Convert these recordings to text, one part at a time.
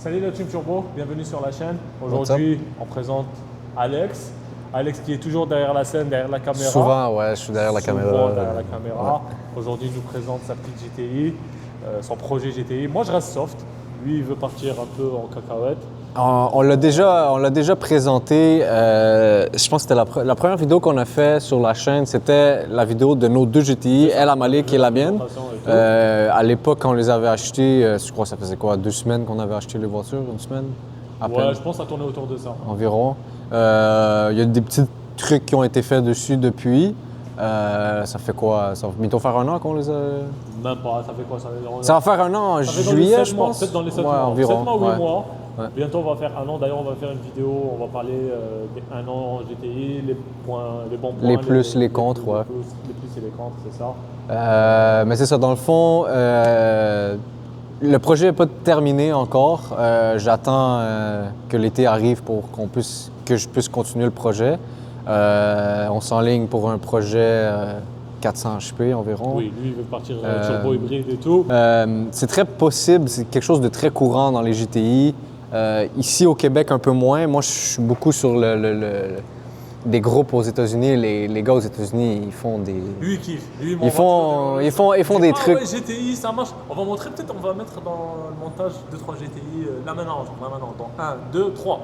Salut la Team Turbo, bienvenue sur la chaîne. Aujourd'hui, on présente Alex. Alex qui est toujours derrière la scène, derrière la caméra. Souvent, ouais, je suis derrière la caméra. Derrière la caméra. Ouais. Aujourd'hui, il nous présente sa petite GTI, son projet GTI. Moi, je reste soft. Lui, il veut partir un peu en cacahuète. On l'a déjà présenté. Je pense que c'était la première vidéo qu'on a fait sur la chaîne. C'était la vidéo de nos deux GTI, elle à Malik et la mienne. À l'époque, quand on les avait achetés, je crois que ça faisait quoi, 2 semaines qu'on avait acheté les voitures, 1 semaine à peine. Ouais, je pense que ça tournait autour de ça. Environ. Il y a des petits trucs qui ont été faits dessus depuis. Ça fait quoi? Ça va bientôt faire 1 an qu'on les a... Même pas, ça fait quoi? Ça va faire 1 an en juillet, je pense. Peut-être dans les 7 ouais, mois. Environ. 7 mois, 8 mois. Ouais. Bientôt, on va faire 1 an. D'ailleurs, on va faire une vidéo, on va parler des 1 an en GTI, les bons points. Les plus, les contre, ouais. Les plus et les contre, c'est ça. Mais c'est ça, dans le fond, le projet n'est pas terminé encore. J'attends que l'été arrive pour que je puisse continuer le projet. On s'enligne pour un projet 400 HP environ. Oui, lui, il veut partir turbo hybride et tout. C'est très possible, c'est quelque chose de très courant dans les GTI. Ici au Québec, un peu moins. Moi, je suis beaucoup sur des groupes aux États-Unis. Les gars aux États-Unis, ils font des... Lui, il kiffe. Lui, ils font des trucs... Ouais, GTI, ça marche. On va montrer, peut-être on va mettre dans le montage 2-3 GTI. Là maintenant, dans 1, 2, 3.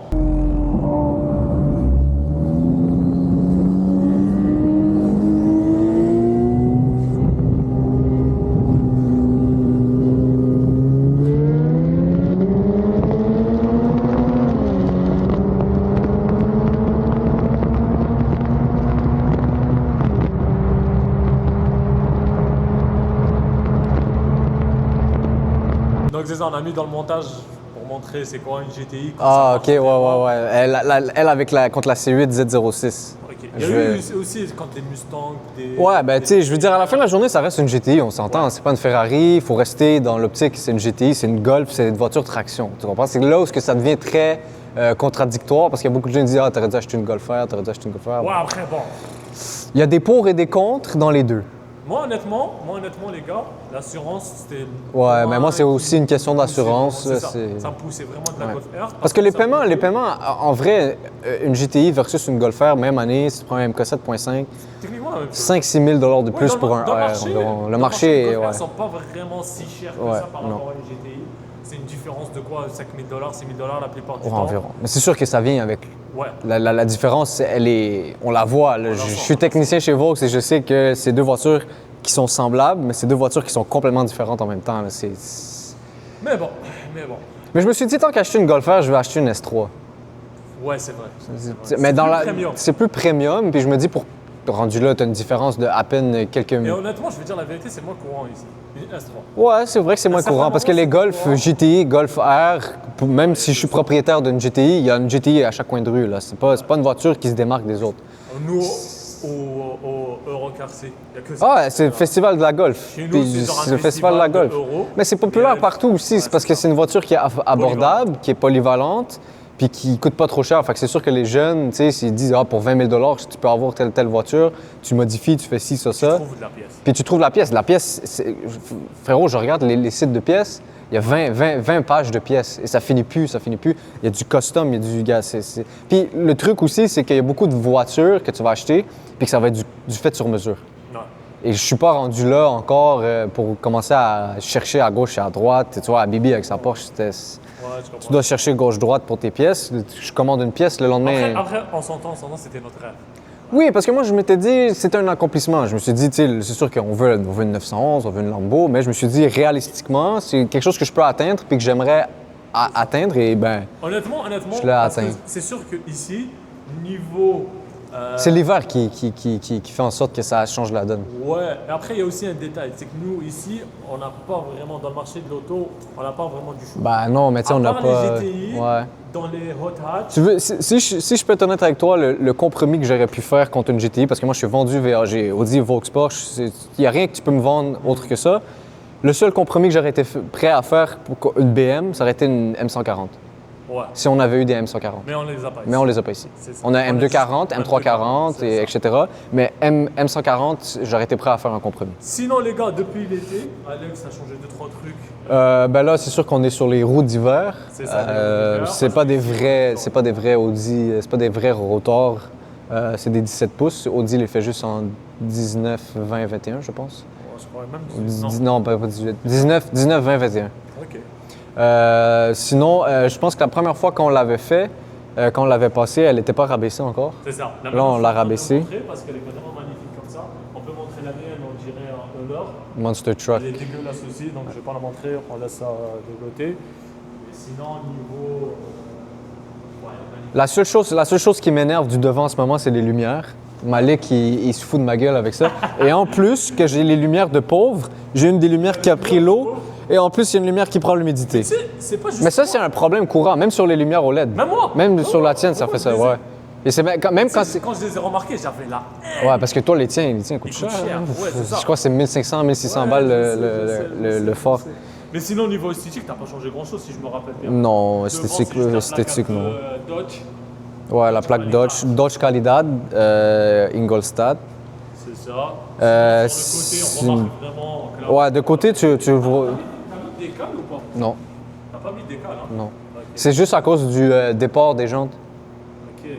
Donc c'est ça, on a mis dans le montage pour montrer c'est quoi une GTI. Ah, ok, ouais. Elle contre la C8 Z06. Okay. Il y a eu aussi quand des Mustangs, Ouais, ben tu sais, je veux dire, à la fin de la journée, ça reste une GTI, on s'entend. Ouais. C'est pas une Ferrari, il faut rester dans l'optique, c'est une GTI, c'est une Golf, c'est une voiture de traction. Tu comprends? C'est là où ça devient très contradictoire parce qu'il y a beaucoup de gens qui disent « Ah, t'aurais dû acheter une Golf R, t'aurais dû acheter une Golf R. » Ouais, après, bon. Il y a des pour et des contre dans les deux. Moi, honnêtement, les gars, l'assurance, c'était... Ouais, mais moi, c'est aussi une question d'assurance. Ça me poussait vraiment de la Golf R. Parce que les paiements, en vrai, une GTI versus une Golf R, même année, si tu prends un MK7.5, 5-6 000 de plus pour un R. Le marché, les Golf R ne sont pas vraiment si chers que ça par rapport à une GTI. C'est une différence de quoi? 5 000 $, 6 000 la plupart du temps. Environ. Mais c'est sûr que ça vient avec. Ouais. La différence, on la voit. Je suis technicien chez Vaux et je sais que c'est 2 voitures qui sont semblables, mais c'est 2 voitures qui sont complètement différentes en même temps. Mais bon. Mais je me suis dit, tant qu'acheter une Golf R, je vais acheter une S3. Ouais, c'est vrai. Mais c'est plus premium, puis je me dis, pour rendu là, tu as une différence de à peine quelques... Mais honnêtement, je vais dire la vérité, c'est moins courant ici. Une S3. Ouais, c'est vrai que c'est moins courant parce que les Golf GTI, Golf R, même si je suis propriétaire d'une GTI, il y a une GTI à chaque coin de rue. Là. C'est pas une voiture qui se démarque des autres. Nous, au Eurocar C, il n'y a que ça. Ah, c'est le festival de la Golf. Chez nous, c'est le festival de la Golf. Mais c'est populaire partout aussi. C'est parce que c'est une voiture qui est abordable, qui est polyvalente, puis qui coûte pas trop cher. Fait que c'est sûr que les jeunes, tu sais, s'ils disent pour 20 000 $, tu peux avoir telle voiture, tu modifies, tu fais ci, ça. Tu trouves de la pièce. Puis tu trouves la pièce. La pièce, frérot, je regarde les sites de pièces, il y a 20 pages de pièces et ça finit plus. Il y a du custom, il y a du gaz. Puis le truc aussi, c'est qu'il y a beaucoup de voitures que tu vas acheter, puis que ça va être du fait sur mesure. Ouais. Et je suis pas rendu là encore pour commencer à chercher à gauche et à droite. Tu vois, à Bibi avec sa Porsche, tu dois chercher gauche-droite pour tes pièces. Je commande une pièce, le lendemain... Après on s'entend, c'était notre rêve. Oui, parce que moi, je m'étais dit, c'était un accomplissement. Je me suis dit, tu sais, c'est sûr qu'on veut une 911, on veut une Lambo, mais je me suis dit, réalistiquement, c'est quelque chose que je peux atteindre puis que j'aimerais atteindre et ben honnêtement, je l'ai atteint. C'est sûr qu'ici, niveau... C'est l'hiver qui fait en sorte que ça change la donne. Ouais, et après, il y a aussi un détail, c'est que nous, ici, on n'a pas vraiment, dans le marché de l'auto, on n'a pas vraiment du choix. Ben non, mais tu sais, on n'a pas... les GTI, dans les hot hatch... Tu veux, si je peux être honnête avec toi, le compromis que j'aurais pu faire contre une GTI, parce que moi, je suis vendu VAG, Audi, Vaux, Porsche, il n'y a rien que tu peux me vendre autre que ça. Le seul compromis que j'aurais été prêt à faire pour une BM, ça aurait été une M140. Ouais. si on avait eu des M140. Mais on les a pas ici. Mais on les a pas ici. C'est ça. On a On a M240, juste M340, c'est et ça. etc. Mais M140, j'aurais été prêt à faire un compromis. Sinon, les gars, depuis l'été, Alex a changé 2-3 trucs. Ben là, c'est sûr qu'on est sur les roues d'hiver. C'est ça, les roues d'hiver, C'est parce pas que des vrais, c'est pas des vrais Audi, c'est pas des vrais rotors. C'est des 17 pouces. Audi les fait juste en 19, 20, 21, je pense. Je crois même 18. Non, pas 18. 19, 20, 21. Ok. Sinon, je pense que la première fois qu'on l'avait fait, quand on l'avait passé, elle n'était pas rabaissée encore. C'est ça. Là, on l'a rabaissé. Parce qu'elle est vraiment magnifique comme ça. On peut montrer la mienne, on dirait un Hummer. Monster Truck. Elle est dégueulasse aussi, donc je ne vais pas la montrer, on laisse ça de côté. Et sinon, au niveau. Ouais, magnifique. La seule chose qui m'énerve du devant en ce moment, c'est les lumières. Malik, il se fout de ma gueule avec ça. Et en plus, que j'ai les lumières de pauvre, j'ai une des lumières qui a pris l'eau. Et en plus, il y a une lumière qui prend l'humidité. Tu sais, c'est pas juste. Mais ça, c'est un problème courant, même sur les lumières OLED. Même moi. Même sur la moi, tienne, ça moi, fait ça, je les ai. ouais. Et c'est même quand c'est. Quand je les ai remarqués, j'avais là. Ouais, parce que toi, les tiens coûtent Ils cher. coûtent cher, hein. ouais, c'est ça. Je crois que c'est 1500, 1600 balles le fort. Mais sinon, au niveau esthétique, t'as pas changé grand chose si je me rappelle bien. Non, Devant, esthétique, c'est juste la esthétique plaque un non. peu, Dodge, Ouais, la plaque Dodge, Dodge Qualidad, Ingolstadt. c'est ça. C'est- Sur le côté, on remarque vraiment que là. Ouais, de côté, tu vois. T'as mis des cales ou pas? Non, T'as pas mis des cales, hein? non. Ok, C'est juste à cause du départ des jantes. ok.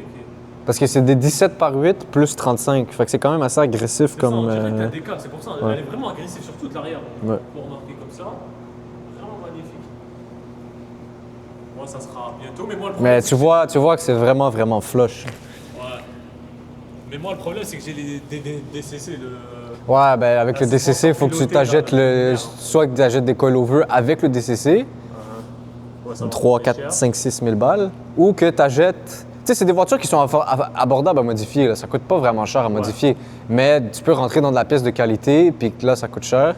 Parce que c'est des 17 par 8 plus 35. Fait que c'est quand même assez agressif C'est comme. ça, on dirait que t'as des cales, c'est pour ça. ouais. Elle est vraiment agressive, surtout de l'arrière. Ouais. On peut remarquer comme ça. Vraiment magnifique. Moi, ça sera bientôt, mais moi, le problème. Mais tu vois que c'est vraiment, vraiment flush. Ouais. Mais moi, le problème, c'est que j'ai les DCC. Ouais, ben avec le c'est DCC, il faut que tu piloté, t'achètes là, soit que tu achètes des coilovers avec le DCC, Ouais, ça va 3, coûter 4, cher. 5, 6 000 balles, ou que tu achètes. Tu sais, c'est des voitures qui sont abordables à modifier. Là. Ça coûte pas vraiment cher à modifier. Mais tu peux rentrer dans de la pièce de qualité, puis là, ça coûte cher.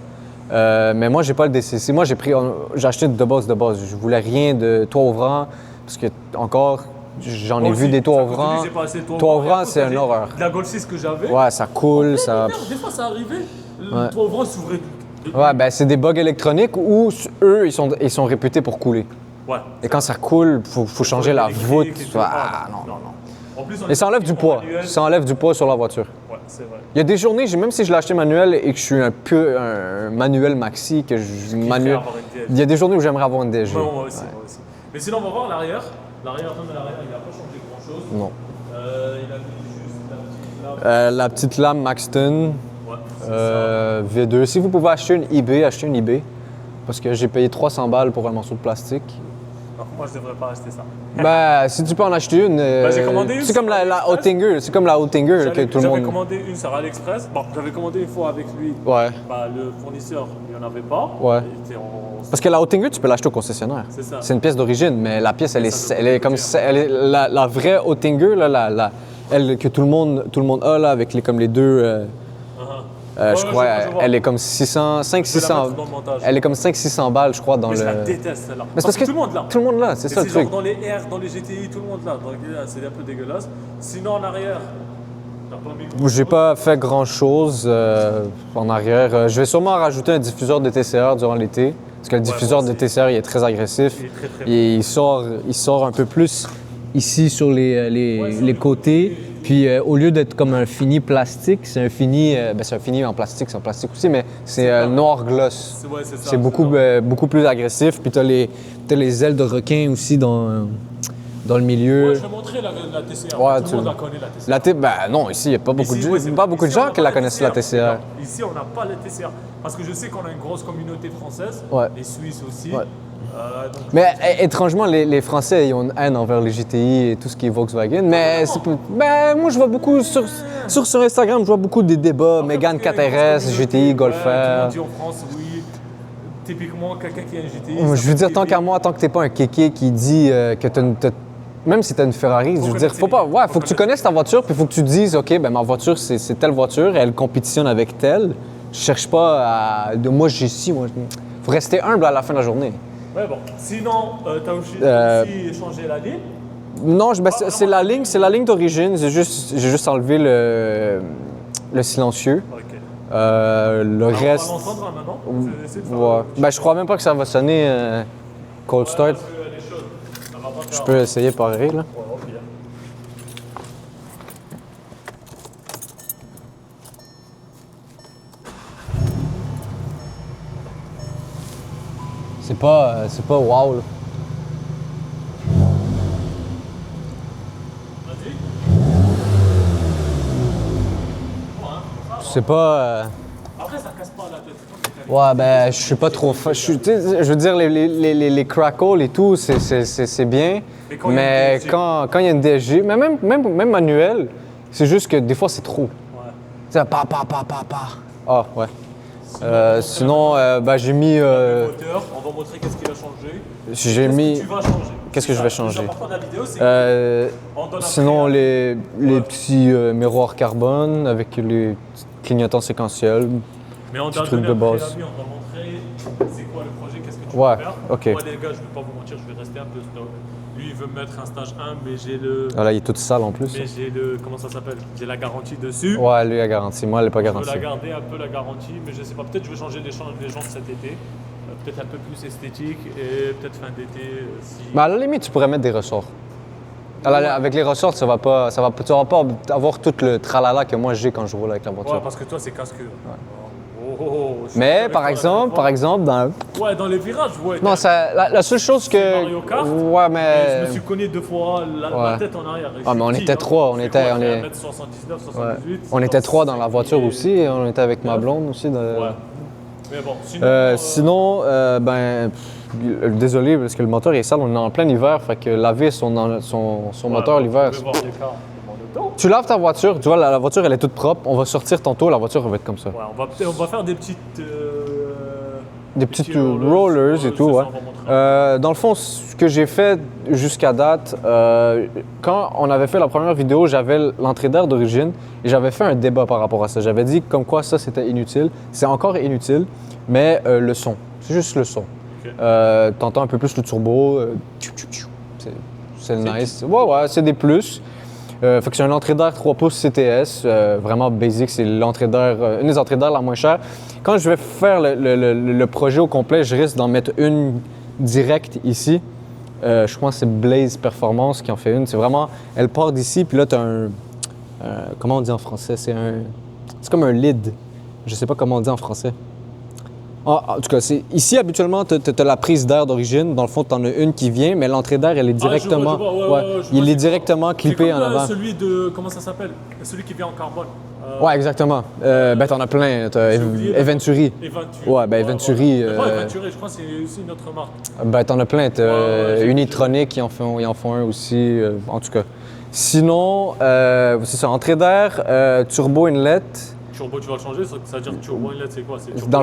Mais moi, j'ai pas le DCC. Moi, j'ai acheté de base. Je voulais rien de toit ouvrant, parce que, encore, j'en ai Moi vu aussi, des toits ça, comme je ouvrants. dis, j'ai pas assez de Toit ouvrant, c'est une horreur. De la Golf 6 que j'avais. Ouais, ça coule, ça. Merde, des fois, ça arrivait. Le Ouais. toit ouvrant s'ouvrait. Ouais, ben c'est des bugs électroniques où eux, ils sont réputés pour couler. Ouais. Et quand ça coule, faut changer la Électrique voûte. et tout. Ah, non. non. En plus, on Et ça enlève du poids. manuel. Ça enlève du poids sur la voiture. Ouais, c'est vrai. Il y a des journées, même si je l'ai acheté manuel et que je suis un manuel maxi, que je manuel. avoir une DSG. Il y a des journées où j'aimerais avoir une DSG. Moi aussi, moi aussi. Mais sinon, on va voir l'arrière. L'arrière, non, mais l'arrière, il n'a pas changé grand-chose. Non. Il a mis juste la petite lame. La petite lame Maxton Ouais, c'est V2. Si vous pouvez acheter une eBay, achetez une eBay. Parce que j'ai payé 300 balles pour un morceau de plastique. ça. Alors, moi, je devrais pas acheter ça. Ben, si tu peux en acheter une. j'ai commandé une C'est comme sur la AliExpress. Oettinger. C'est comme la Oettinger que tout le J'avais monde. commandé une sur AliExpress. Bon, j'avais commandé une fois avec lui. Ouais. Bah, le fournisseur, il n'y en avait pas. Ouais. Il était en... Parce que la Oettinger, tu peux l'acheter au concessionnaire. C'est ça. C'est une pièce d'origine, mais la pièce, elle ça est, doit elle est comme coûter cher. elle est, la vraie Oettinger, là, elle que tout le monde a là, avec comme les deux. Ouais, je crois, je vois. elle est comme 500, 600. mettre dans le montage. Elle est comme 500-600 balles, je crois, dans Mais le. je la déteste celle-là. Mais c'est parce que tout le monde là. Tout le monde là, c'est Et ça le c'est genre truc. dans les R, dans les GTI, tout le monde là. Donc là, c'est un peu dégueulasse. Sinon, en arrière, t'as pas mis grand-chose. J'ai pas fait grand chose en arrière. Je vais sûrement rajouter un diffuseur de TCR durant l'été. Parce que le diffuseur moi de aussi. TCR, il est très agressif. Il est très, très Et il sort un peu plus ici sur les côtés. Puis au lieu d'être comme un fini plastique, c'est un fini en plastique, c'est en plastique aussi, mais c'est noir gloss. Ouais, c'est ça. C'est beaucoup plus agressif. Puis t'as les ailes de requin aussi dans le milieu. Ouais, je vais montrer la TCR. Ouais, tout le monde la connaît, la TCR. Ben non, ici, il n'y a pas beaucoup Ici, de, ouais, c'est pas bon. beaucoup de Ici, on gens n'a qui pas la connaissent, la TCR. Ici, on n'a pas la TCR. Parce que je sais qu'on a une grosse communauté française, Ouais. les Suisses aussi. Ouais. Donc, Mais étrangement, les Français, ils ont une haine envers les GTI et tout ce qui est Volkswagen. Mais moi, je vois beaucoup sur Instagram, je vois beaucoup des débats. Mégane parce qu'il y a une grosse 4RS, communauté, GTI, Golf Tout le R. monde dit en France, oui. Typiquement, quelqu'un qui a un GTI. Je veux dire, tant qu'à moi, tant que t'es pas un kéké qui dit que même si tu as une Ferrari, je veux dire, connaître faut ses pas. limites. Ouais, Faut faut que tu connaisses ta voiture, puis faut que tu te dises, OK, ben ma voiture, c'est telle voiture, elle compétitionne avec telle. Je cherche pas à. Moi, j'ai ci, moi. Faut rester humble à la fin de la journée. Ouais, bon. Sinon, t'as aussi changé la ligne. Non, c'est la ligne d'origine. J'ai juste enlevé le silencieux. Ok. Le reste. On va l'entendre là, maintenant. C'est de faire Ouais. Ben, je crois même pas que ça va sonner cold start. parce qu'elle est chaude. Ça va pas Je peux essayer pareil, là. Ouais, au pire. C'est pas wow, là. Vas-y. C'est pas... Après, ça casse pas la tête. Ouais, ben, je suis pas trop fan. Tu sais, je veux dire, les crackles et tout, c'est bien. Mais Mais quand il y a une DSG. quand il y a une DSG, même manuel, c'est juste que des fois, c'est trop. Ouais. Tu sais, pa. Ah, ouais. Sinon, ben, j'ai mis... Moteur, on va montrer qu'est-ce qu'il a changé. J'ai mis... Tu vas changer. Qu'est-ce que je vais changer? Le plus important de la vidéo, c'est que on donne Sinon, après, les petits miroirs carbone avec les petits clignotants séquentiels. mais on petit doit truc donner de un base. préavis, on va montrer c'est quoi le projet, qu'est-ce que tu Ouais, veux faire. ok. Moi, les gars, je vais pas vous mentir, je vais rester un peu stock. Lui, il veut me mettre un stage 1, mais j'ai le. Ah, là, il est tout sale en plus. Mais j'ai le. Comment ça s'appelle? J'ai la garantie dessus. Ouais, lui, la garantie. Moi, elle n'est pas Je veux garantie. la garder un peu la garantie, mais je sais pas, peut-être je vais changer les jantes cet été. Peut-être un peu plus esthétique et peut-être fin d'été si. Mais à la limite, tu pourrais mettre des ressorts. Avec les ressorts, tu vas pas avoir tout le tralala que moi j'ai quand je roule avec la voiture. Ouais, parce que toi, c'est casqueux. Je suis Mais avec par toi, exemple, dans... Ouais, dans les virages, ouais. Non, la seule chose que... Mario Kart. Ouais, Et mais... je me suis cogné 2 fois la Ouais. tête en arrière. Ah, mais on était 3, on était... On est... 1m79, 78. On était 3 dans la voiture aussi, et on était avec ma blonde aussi. Ouais. Mais bon, sinon. Sinon, désolé, parce que le moteur est sale, on est en plein hiver, fait que laver son moteur l'hiver... On peut voir l'écart de mon auto. Tu laves ta voiture, tu vois, la voiture elle est toute propre, on va sortir tantôt, la voiture va être comme ça. Ouais, on va faire des petites. Des petites petits rollers et tout, c'est ouais. ça, on va montrer. Dans le fond, ce que j'ai fait jusqu'à date, quand on avait fait la première vidéo, j'avais l'entrée d'air d'origine et j'avais fait un débat par rapport à ça. J'avais dit comme quoi ça c'était inutile. C'est encore inutile, mais le son, c'est juste le son. Ok. T'entends un peu plus le turbo, c'est nice. Ouais, c'est des plus. Fait que c'est une entrée d'air 3 pouces CTS, vraiment basic, c'est l'entrée d'air, une des entrées d'air la moins chère. Quand je vais faire le projet au complet, je risque d'en mettre une directe ici. Je crois que c'est Blaze Performance qui en fait une. C'est vraiment, elle part d'ici, puis là tu as comment on dit en français? C'est comme un lid. Je sais pas comment on dit en français. En tout cas, ici, habituellement, tu as la prise d'air d'origine. Dans le fond, tu en as une qui vient, mais l'entrée d'air, elle est directement. Il est directement clippé en avant. Celui de. Comment ça s'appelle? Celui qui vient en carbone. Ouais, exactement. Ben, t'en as plein. T'as Eventuri. Ouais, ben Eventuri. Pas Eventuri, je crois que c'est aussi une autre marque. Ben, t'en as plein. T'as Unitronic, ils en font un aussi. En tout cas. Sinon, c'est ça, entrée d'air, turbo inlet. Turbo, tu vas le changer, ça veut dire turbo inlet, c'est quoi? Dans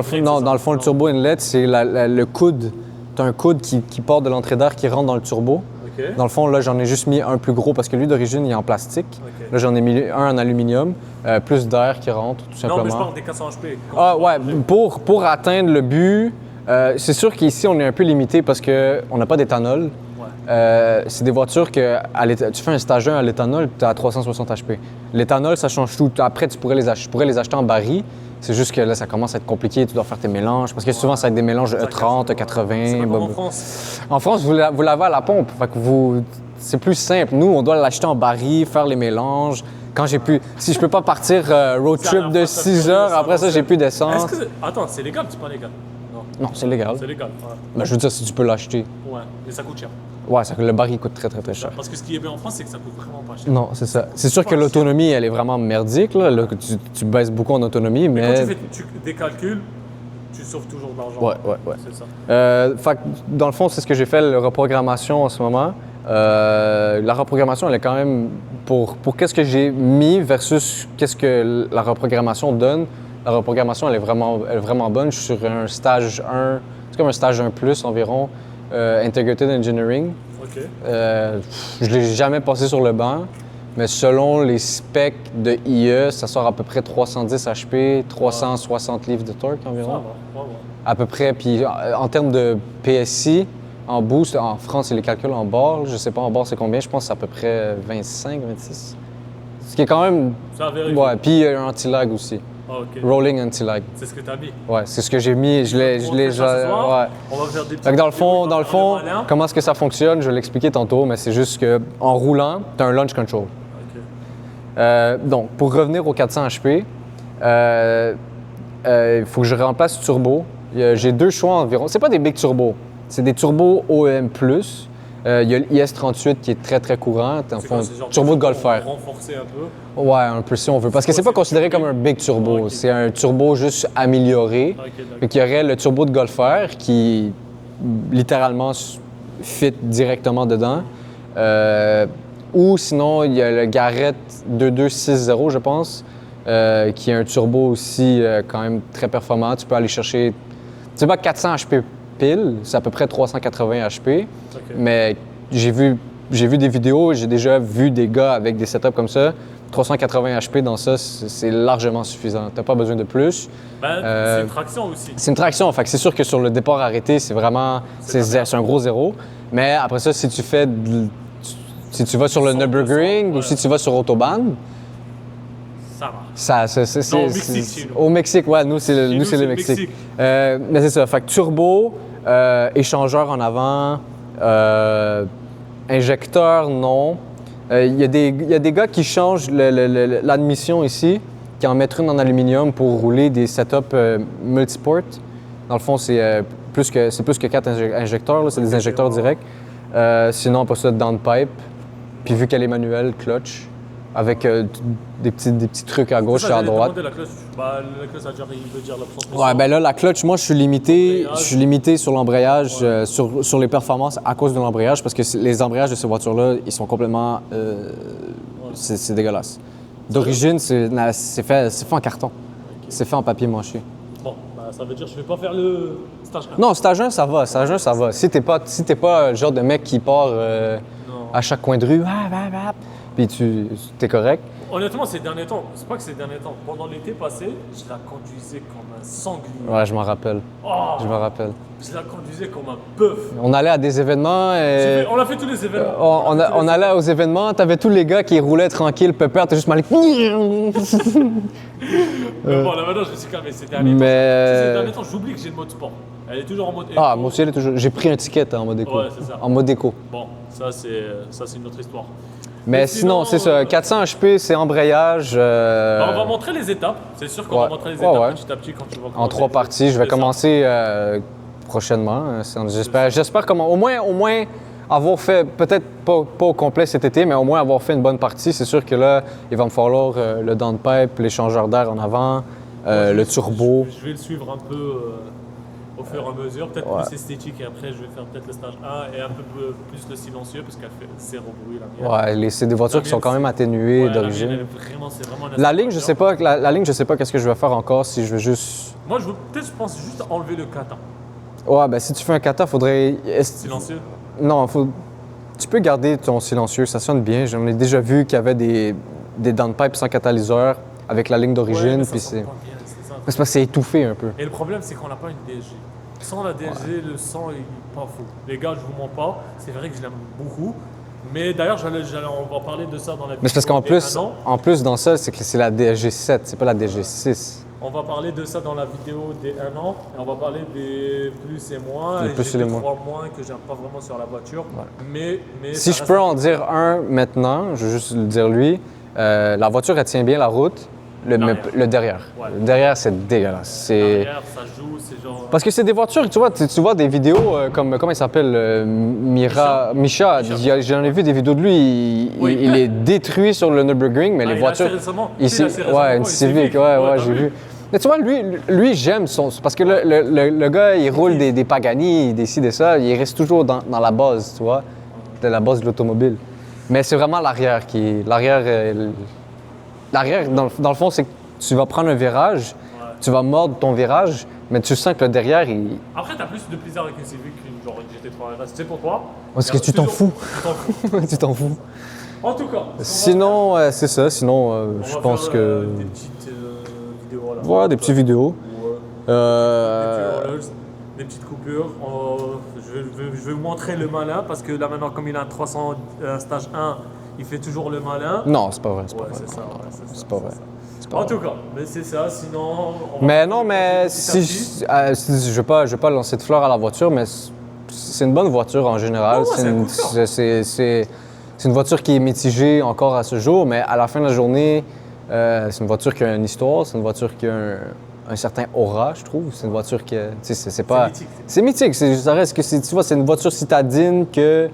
le fond, le turbo inlet, c'est le coude. Tu as un coude qui part de l'entrée d'air qui rentre dans le turbo. Okay. Dans le fond, là, j'en ai juste mis un plus gros parce que lui, d'origine, il est en plastique. Okay. Là, j'en ai mis un en aluminium, plus d'air qui rentre, tout simplement. Non, mais je parle des 400 HP. Ah ouais, pour atteindre le but, c'est sûr qu'ici, on est un peu limité parce qu'on n'a pas d'éthanol. C'est des voitures que tu fais un stage 1 à l'éthanol, tu es à 360 HP. L'éthanol, ça change tout. Après, je pourrais les acheter en baril. C'est juste que là, ça commence à être compliqué. Tu dois faire tes mélanges. Parce que souvent, c'est avec des mélanges E30, E80. C'est pas comme en France. En France, vous l'avez à la pompe. Fait que c'est plus simple. Nous, on doit l'acheter en baril, faire les mélanges. Quand j'ai pu. Si je peux pas partir road trip de 6 heures, après ça, j'ai plus d'essence. Attends, c'est légal ou c'est pas légal? Non, c'est légal. C'est légal. Ouais. Ben, je veux dire, si tu peux l'acheter. Ouais, mais ça coûte cher. Ouais, le baril coûte très, très, très cher. Parce que ce qui est bien en France, c'est que ça coûte vraiment pas cher. Non, c'est ça. C'est sûr que l'autonomie, elle est vraiment merdique. Là, tu baisses beaucoup en autonomie, mais... Quand tu fais des calculs, tu sauves toujours de l'argent. Ouais. C'est ça. Fait que, dans le fond, c'est ce que j'ai fait, la reprogrammation en ce moment. La reprogrammation, elle est quand même... Pour qu'est-ce que j'ai mis versus qu'est-ce que la reprogrammation donne, la reprogrammation, elle est vraiment bonne. Je suis sur un stage 1, c'est comme un stage 1+ environ, Integrated Engineering. OK. Je ne l'ai jamais passé sur le banc, mais selon les specs de IE, ça sort à peu près 310 HP, 360 livres de torque environ. Ça va. À peu près. Puis en termes de PSI, en boost, en France, c'est les calculs en barre. Je ne sais pas en barre c'est combien, je pense que c'est à peu près 25, 26. Ce qui est quand même... Ça a vérifié. Ouais, puis un anti-lag aussi. Ah, ok. Rolling anti-lag. C'est ce que tu as mis. Ouais, c'est ce que j'ai mis. Je l'ai. On fait ça ce soir. Ouais. On va faire des Fait que dans le vidéos, on fond, va faire le malin. comment est-ce que ça fonctionne, je vais l'expliquer tantôt, mais c'est juste qu'en roulant, tu as un launch control. Ok. Donc, pour revenir au 400 HP, il faut que je remplace turbo. J'ai 2 choix environ. C'est pas des big turbos, c'est des turbos OEM+. Il y a l'IS38 qui est très très courant, en fond, turbo de Golf R. Renforcer un peu. Ouais, un peu si on veut. Parce que c'est pas considéré comme un big turbo. Okay. C'est un turbo juste amélioré. Okay, Il y aurait le turbo de Golf R qui littéralement fit directement dedans. Ou sinon, il y a le Garrett 2260, je pense, qui est un turbo aussi quand même très performant. Tu peux aller chercher, c'est pas 400 HP pile, c'est à peu près 380 HP. Okay. Mais j'ai vu des vidéos, j'ai déjà vu des gars avec des setups comme ça. 380 HP dans ça, c'est largement suffisant. Tu n'as pas besoin de plus. C'est une traction aussi. C'est une traction. Fait que c'est sûr que sur le départ arrêté, c'est vraiment c'est un gros zéro. Mais après ça, si tu vas sur le Nürburgring ou si tu vas sur Autobahn, ça marche. Au Mexique, au Mexique, ouais, nous c'est le Mexique. Mais c'est ça. Fait que turbo, échangeur en avant, injecteur, non. Il y a des gars qui changent l'admission ici, qui en mettent une en aluminium pour rouler des setups multiport. Dans le fond, c'est plus que 4 injecteurs, c'est des injecteurs directs. Sinon, pas ça, downpipe. Puis vu qu'elle est manuelle, clutch, avec des petits trucs à gauche et à droite. La clutch, la clutch, ça veut dire la transmission. Ouais, ben là, la clutch, moi, je suis limité sur l'embrayage, sur les performances à cause de l'embrayage, parce que les embrayages de ces voitures-là, ils sont complètement... c'est dégueulasse. D'origine, c'est fait en carton. Okay. C'est fait en papier mâché. Bon, ça veut dire que je vais pas faire le stage 1. Non, stage 1, ça va. Stage 1, ça va. Si t'es pas le genre de mec qui part à chaque coin de rue, puis t'es correct. Honnêtement, ces derniers temps, c'est pas que ces derniers temps, pendant l'été passé, je la conduisais comme un sanglier. Ouais, je m'en rappelle. Oh, je me rappelle. Je la conduisais comme un bœuf. On allait à des événements. On a fait tous les événements. On allait aux événements, t'avais tous les gars qui roulaient tranquille, pépère, t'es juste mal. Mais bon, là maintenant, je me suis calmé. Ces derniers temps, j'oublie que j'ai le mode sport. Elle est toujours en mode éco. Ah, moi aussi, elle est toujours. J'ai pris un ticket en mode éco. Ouais, c'est ça. En mode éco. Bon, ça, c'est une autre histoire. Mais sinon, c'est ça. 400 HP, c'est embrayage. On va montrer les étapes. C'est sûr qu'on va montrer les étapes petit à petit quand tu vas commencer. En 3 parties. Je vais commencer prochainement. J'espère au moins avoir fait, peut-être pas au complet cet été, mais au moins avoir fait une bonne partie. C'est sûr que là, il va me falloir le downpipe, l'échangeur d'air en avant, le turbo. Je vais le suivre un peu au fur et à mesure, peut-être plus esthétique, et après je vais faire peut-être le stage 1 et un peu plus le silencieux parce qu'elle fait zéro bruit la mienne. Ouais, c'est des voitures qui sont quand même atténuées d'origine. C'est vraiment la ligne, je sais pas qu'est-ce que je vais faire encore, si je vais juste... Moi, je pense juste enlever le kata. Ouais, ben si tu fais un kata, faudrait... Silencieux? Non, tu peux garder ton silencieux, ça sonne bien. J'en ai déjà vu qu'il y avait des downpipes sans catalyseur avec la ligne d'origine, puis c'est parce que c'est étouffé un peu. Et le problème, c'est qu'on n'a pas une DSG. Sans la DSG, le son il est pas fou. Les gars, je vous mens pas, c'est vrai que je l'aime beaucoup. Mais d'ailleurs, on va parler de ça dans la vidéo. Mais c'est parce qu'en plus dans ça, c'est que c'est la DSG7, c'est pas la DSG6. On va parler de ça dans la vidéo des 1 an et on va parler des plus et moins. Les plus et les moins. 3 moins que j'aime pas vraiment sur la voiture. Ouais. Mais si je peux en dire un maintenant, je vais juste le dire lui. La voiture, elle tient bien la route. Le derrière. Ouais. Le derrière, c'est dégueulasse. Derrière, ça joue, c'est genre... Parce que c'est des voitures, tu vois des vidéos comme, comment il s'appelle, Misha. J'en ai vu des vidéos de lui, il est détruit sur le Nürburgring, mais les voitures... Ici, une Civic, ouais, j'ai vu. Mais tu vois, lui j'aime parce que le gars, il roule des Pagani, des ci, des ça, il reste toujours dans la base, tu vois, de la base de l'automobile. Mais c'est vraiment l'arrière qui... L'arrière, dans le fond, c'est que tu vas prendre un virage, tu vas mordre ton virage, mais tu sens que le derrière, il... Après, tu as plus de plaisir avec une Civic qu'une GT3 RS. C'est pour toi. Parce que tu t'en fous. Tu t'en fous. En tout cas. Sinon, c'est ça. Sinon, je pense que... Des petites vidéos. Là. Voilà, des petites vidéos. Des petits rollers, des petites coupures. Je vais vous montrer le malin, parce que là, maintenant, comme il a un stage 1, il fait toujours le malin. Non, c'est pas vrai. C'est ça. C'est pas vrai. En tout cas, mais c'est ça, sinon... on va Mais faire non, le mais projet petit à petit. je ne vais pas lancer de fleurs à la voiture, mais c'est une bonne voiture en général. Ouais, c'est un coup de cœur. C'est une voiture qui est mitigée encore à ce jour, mais à la fin de la journée, c'est une voiture qui a une histoire, c'est une voiture qui a un certain aura, je trouve. C'est une voiture qui, c'est pas... mythique. C'est mythique, ça reste que, tu vois, c'est une voiture citadine que...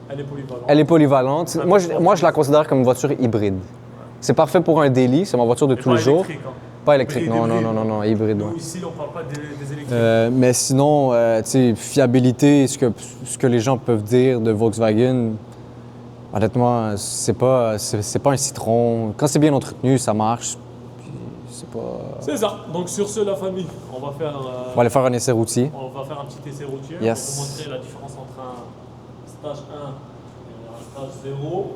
Elle est polyvalente. Elle est polyvalente. Un Moi, peu moi, je la considère comme une voiture hybride. C'est parfait pour un daily, c'est ma voiture de Mais tous pas les jours. électrique, hein. Pas électrique, Hybride, non, hybride. Nous, ouais. ici, on parle pas des électriques. Mais sinon, tu sais, fiabilité, ce que les gens peuvent dire de Volkswagen, honnêtement, c'est pas un citron. Quand c'est bien entretenu, ça marche. Puis c'est pas... C'est ça. Donc sur ce, la famille, on va faire... On va aller faire un essai routier. On va faire un petit essai routier Yes. pour vous montrer la différence entre un stage 1 et un stage 0.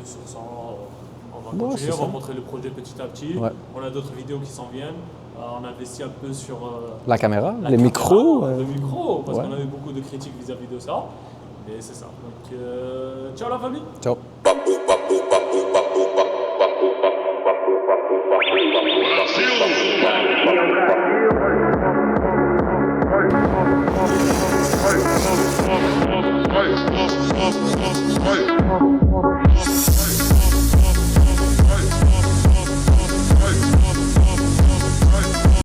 Et sur ça, on va Ouais, continuer, c'est on va ça. montrer le projet petit à petit. Ouais. On a d'autres vidéos qui s'en viennent. On investit un peu sur La caméra, la les caméra, micros. le micro, parce ouais. qu'on a eu beaucoup de critiques vis-à-vis de ça. Et c'est ça. Donc, ciao la famille. Ciao.